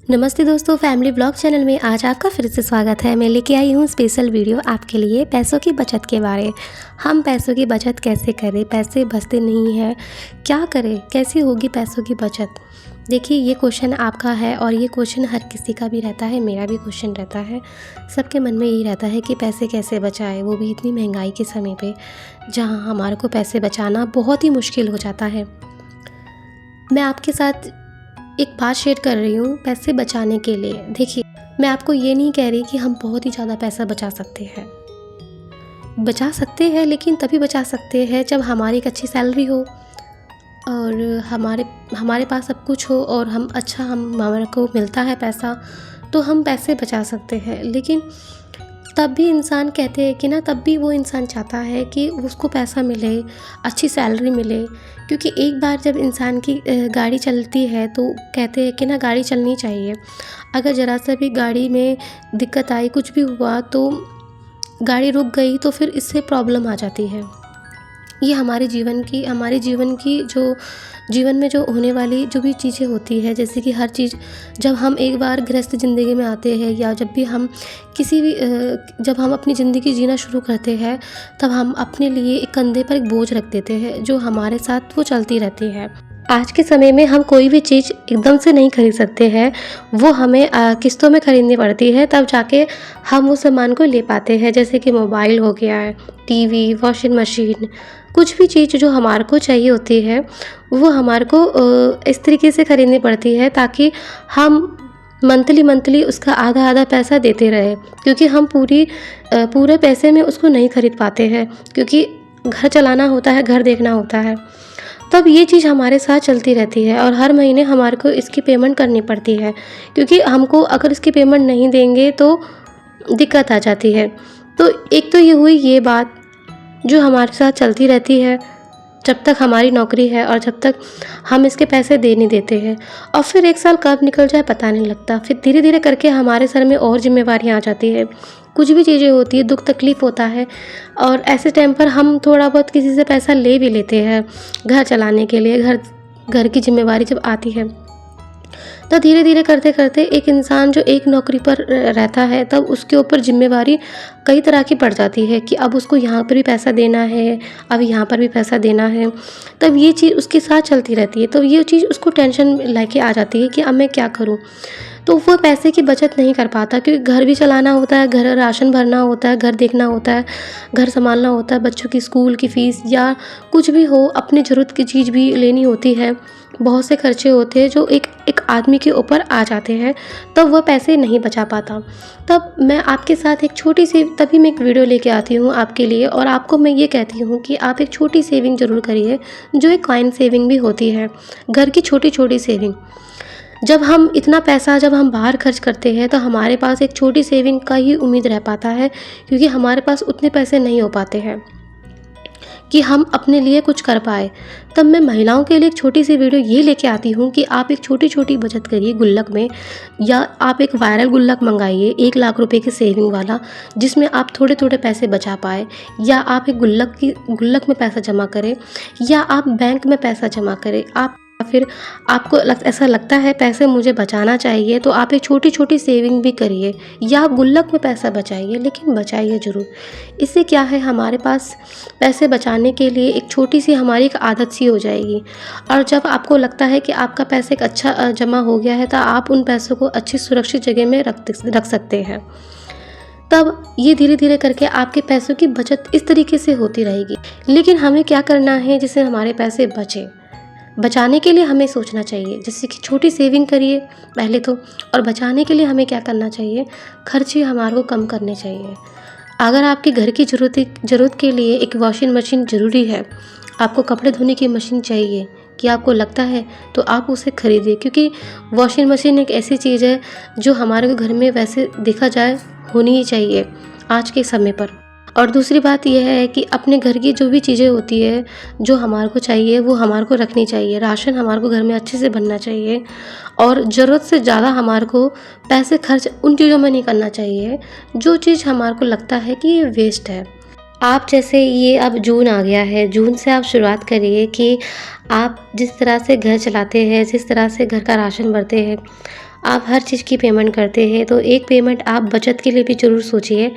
नमस्ते दोस्तों, family blog channel में आज आपका फिर से स्वागत है। मैं लेके आई हूँ स्पेशल वीडियो आपके लिए पैसों की बचत के बारे। हम पैसों की बचत कैसे करें, पैसे बचते नहीं हैं, क्या करें, कैसे होगी पैसों की बचत। देखिए, ये क्वेश्चन आपका है और ये क्वेश्चन हर किसी का भी रहता है, मेरा भी क्वेश्चन रहता है। सबके मन में यही रहता है कि पैसे कैसे बचाएं, वो भी इतनी महंगाई के समय पे जहाँ हमारे को पैसे बचाना बहुत ही मुश्किल हो जाता है। मैं आपके साथ एक बात शेयर कर रही हूँ पैसे बचाने के लिए। देखिए, मैं आपको ये नहीं कह रही कि हम बहुत ही ज़्यादा पैसा बचा सकते हैं, लेकिन तभी बचा सकते हैं जब हमारी एक अच्छी सैलरी हो और हमारे पास सब कुछ हो और हमारे को मिलता है पैसा, तो हम पैसे बचा सकते हैं। लेकिन तब भी इंसान कहते हैं कि ना, तब भी वो इंसान चाहता है कि उसको पैसा मिले, अच्छी सैलरी मिले, क्योंकि एक बार जब इंसान की गाड़ी चलती है तो कहते हैं कि ना, गाड़ी चलनी चाहिए। अगर ज़रा सा भी गाड़ी में दिक्कत आई, कुछ भी हुआ तो गाड़ी रुक गई तो फिर इससे प्रॉब्लम आ जाती है। ये हमारे जीवन में जो होने वाली जो भी चीज़ें होती है, जैसे कि हर चीज़ जब हम एक बार गृहस्थ ज़िंदगी में आते हैं या जब भी हम जब हम अपनी ज़िंदगी जीना शुरू करते हैं, तब हम अपने लिए एक कंधे पर एक बोझ रख देते हैं जो हमारे साथ वो चलती रहती है। आज के समय में हम कोई भी चीज़ एकदम से नहीं खरीद सकते हैं, वो हमें किस्तों में खरीदनी पड़ती है, तब जाके हम उस सामान को ले पाते हैं। जैसे कि मोबाइल हो गया है, टीवी, वॉशिंग मशीन, कुछ भी चीज़ जो हमारे को चाहिए होती है वो हमारे को इस तरीके से खरीदनी पड़ती है ताकि हम मंथली उसका आधा पैसा देते रहे, क्योंकि हम पूरे पैसे में उसको नहीं खरीद पाते हैं, क्योंकि घर चलाना होता है, घर देखना होता है। तब ये चीज़ हमारे साथ चलती रहती है और हर महीने हमारे को इसकी पेमेंट करनी पड़ती है, क्योंकि हमको अगर इसकी पेमेंट नहीं देंगे तो दिक्कत आ जाती है। तो एक तो ये हुई ये बात जो हमारे साथ चलती रहती है जब तक हमारी नौकरी है और जब तक हम इसके पैसे दे नहीं देते हैं, और फिर एक साल कब निकल जाए पता नहीं लगता। फिर धीरे धीरे करके हमारे सर में और जिम्मेवारियाँ आ जाती है, कुछ भी चीज़ें होती है, दुख तकलीफ़ होता है, और ऐसे टाइम पर हम थोड़ा बहुत किसी से पैसा ले भी लेते हैं घर चलाने के लिए। घर की जिम्मेवारी जब आती है तो धीरे धीरे करते करते एक इंसान जो एक नौकरी पर रहता है, तब उसके ऊपर जिम्मेवारी कई तरह की पड़ जाती है कि अब उसको यहाँ पर भी पैसा देना है, अब यहाँ पर भी पैसा देना है। तब ये चीज़ उसके साथ चलती रहती है, तो ये चीज़ उसको टेंशन लेके आ जाती है कि अब मैं क्या करूँ। तो वो पैसे की बचत नहीं कर पाता, क्योंकि घर भी चलाना होता है, घर राशन भरना होता है, घर देखना होता है, घर संभालना होता है, बच्चों की स्कूल की फ़ीस या कुछ भी हो, अपनी ज़रूरत की चीज़ भी लेनी होती है। बहुत से खर्चे होते हैं जो एक आदमी के ऊपर आ जाते हैं, तब वह पैसे नहीं बचा पाता। तब मैं आपके साथ तभी मैं एक वीडियो लेके आती हूँ आपके लिए, और आपको मैं ये कहती हूँ कि आप एक छोटी सेविंग ज़रूर करिए, जो एक कॉइन सेविंग भी होती है, घर की छोटी छोटी सेविंग। जब हम बाहर खर्च करते हैं तो हमारे पास एक छोटी सेविंग का ही उम्मीद रह पाता है, क्योंकि हमारे पास उतने पैसे नहीं हो पाते हैं कि हम अपने लिए कुछ कर पाए। तब मैं महिलाओं के लिए एक छोटी सी वीडियो ये लेके आती हूँ कि आप एक छोटी छोटी बचत करिए गुल्लक में, या आप एक वायरल गुल्लक मंगाइए 1 लाख रुपए की सेविंग वाला, जिसमें आप थोड़े थोड़े पैसे बचा पाए, या आप एक गुल्लक में पैसा जमा करें, या आप बैंक में पैसा जमा करें। फिर आपको ऐसा लगता है पैसे मुझे बचाना चाहिए, तो आप एक छोटी छोटी सेविंग भी करिए, या आप गुल्लक में पैसा बचाइए, लेकिन बचाइए ज़रूर। इससे क्या है, हमारे पास पैसे बचाने के लिए एक छोटी सी हमारी एक आदत सी हो जाएगी, और जब आपको लगता है कि आपका पैसा एक अच्छा जमा हो गया है, तो आप उन पैसों को अच्छी सुरक्षित जगह में रख सकते हैं। तब ये धीरे धीरे करके आपके पैसों की बचत इस तरीके से होती रहेगी। लेकिन हमें क्या करना है जिससे हमारे पैसे बचाने के लिए हमें सोचना चाहिए, जैसे कि छोटी सेविंग करिए पहले तो, और बचाने के लिए हमें क्या करना चाहिए, खर्चे हमारे को कम करने चाहिए। अगर आपके घर की ज़रूरत के लिए एक वॉशिंग मशीन ज़रूरी है, आपको कपड़े धोने की मशीन चाहिए कि आपको लगता है, तो आप उसे खरीदिए, क्योंकि वॉशिंग मशीन एक ऐसी चीज़ है जो हमारे घर में वैसे देखा जाए होनी ही चाहिए आज के समय पर। और दूसरी बात यह है कि अपने घर की जो भी चीज़ें होती है जो हमारे को चाहिए, वो हमारे को रखनी चाहिए। राशन हमारे को घर में अच्छे से बनना चाहिए, और ज़रूरत से ज़्यादा हमारे को पैसे खर्च उन चीज़ों में नहीं करना चाहिए जो चीज़ हमारे को लगता है कि ये वेस्ट है। आप जैसे ये अब जून आ गया है, जून से आप शुरुआत करिए कि आप जिस तरह से घर चलाते हैं, जिस तरह से घर का राशन भरते हैं, आप हर चीज़ की पेमेंट करते हैं तो एक पेमेंट आप बचत के लिए भी ज़रूर सोचिए।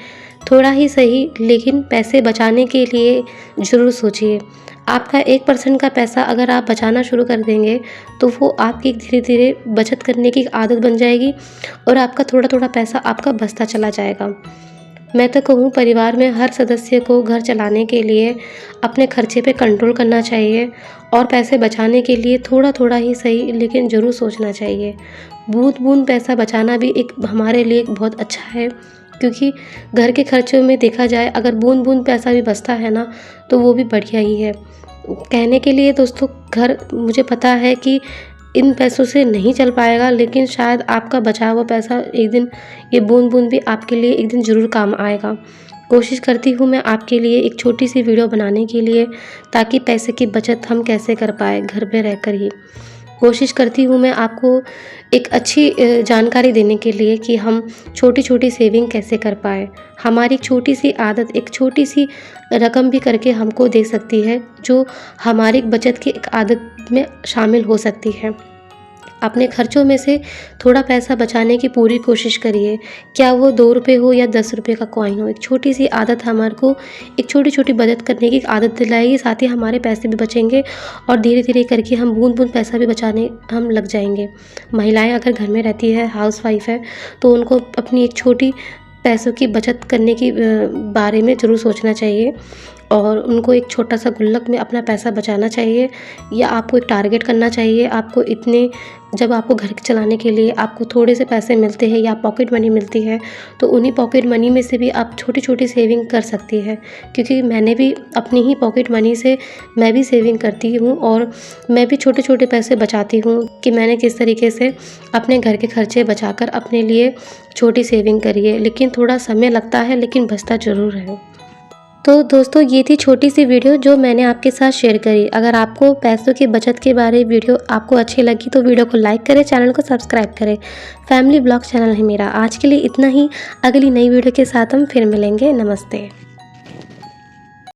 थोड़ा ही सही लेकिन पैसे बचाने के लिए ज़रूर सोचिए। आपका 1% का पैसा अगर आप बचाना शुरू कर देंगे तो वो आपकी धीरे-धीरे बचत करने की आदत बन जाएगी और आपका थोड़ा-थोड़ा पैसा आपका बचता चला जाएगा। मैं तो कहूँ परिवार में हर सदस्य को घर चलाने के लिए अपने खर्चे पे कंट्रोल करना चाहिए और पैसे बचाने के लिए थोड़ा-थोड़ा ही सही लेकिन ज़रूर सोचना चाहिए। बूँद-बूँद पैसा बचाना भी एक हमारे लिए एक बहुत अच्छा है, क्योंकि घर के खर्चों में देखा जाए अगर बूँद-बूँद पैसा भी बचता है ना, तो वो भी बढ़िया ही है। कहने के लिए दोस्तों घर मुझे पता है कि इन पैसों से नहीं चल पाएगा, लेकिन शायद आपका बचा हुआ पैसा एक दिन ये बूँद-बूँद भी आपके लिए एक दिन ज़रूर काम आएगा। कोशिश करती हूँ मैं आपके लिए एक छोटी-सी वीडियो बनाने के लिए, ताकि पैसे की बचत हम कैसे कर पाएँ घर में रहकर ही। कोशिश करती हूँ मैं आपको एक अच्छी जानकारी देने के लिए कि हम छोटी-छोटी सेविंग कैसे कर पाएँ। हमारी छोटी-सी आदत एक छोटी-सी रकम भी करके हमको दे सकती है, जो हमारी बचत की एक आदत में शामिल हो सकती है। अपने खर्चों में से थोड़ा पैसा बचाने की पूरी कोशिश करिए। क्या वो ₹2 हो या ₹10 का कॉइन हो, एक छोटी-सी आदत हमारे को एक छोटी-छोटी बचत करने की एक आदत दिलाएगी, साथ ही हमारे पैसे भी बचेंगे और धीरे-धीरे करके हम बूँद-बूँद पैसा भी बचाने हम लग जाएँगे। महिलाएँ अगर घर में रहती है, हाउसवाइफ़ है, तो उनको अपनी एक छोटी पैसों की बचत करने की बारे में ज़रूर सोचना चाहिए और उनको एक छोटा-सा गुल्लक में अपना पैसा बचाना चाहिए, या आपको एक टारगेट करना चाहिए। आपको इतने जब आपको घर चलाने के लिए आपको थोड़े से पैसे मिलते हैं या पॉकेट मनी मिलती है, तो उन्हीं पॉकेट मनी में से भी आप छोटी-छोटी सेविंग कर सकती है। क्योंकि मैंने भी अपनी ही पॉकेट मनी से मैं भी सेविंग करती हूँ और मैं भी छोटे-छोटे पैसे बचाती हूँ कि मैंने किस तरीके से अपने घर के खर्चे बचाकर अपने लिए छोटी सेविंग करी है। लेकिन थोड़ा समय लगता है, लेकिन बचता ज़रूर है। तो दोस्तों ये थी छोटी सी वीडियो जो मैंने आपके साथ शेयर करी। अगर आपको पैसों की बचत के बारे वीडियो आपको अच्छी लगी तो वीडियो को लाइक करें, चैनल को सब्सक्राइब करें। फैमिली ब्लॉग चैनल है मेरा। आज के लिए इतना ही। अगली नई वीडियो के साथ हम फिर मिलेंगे। नमस्ते।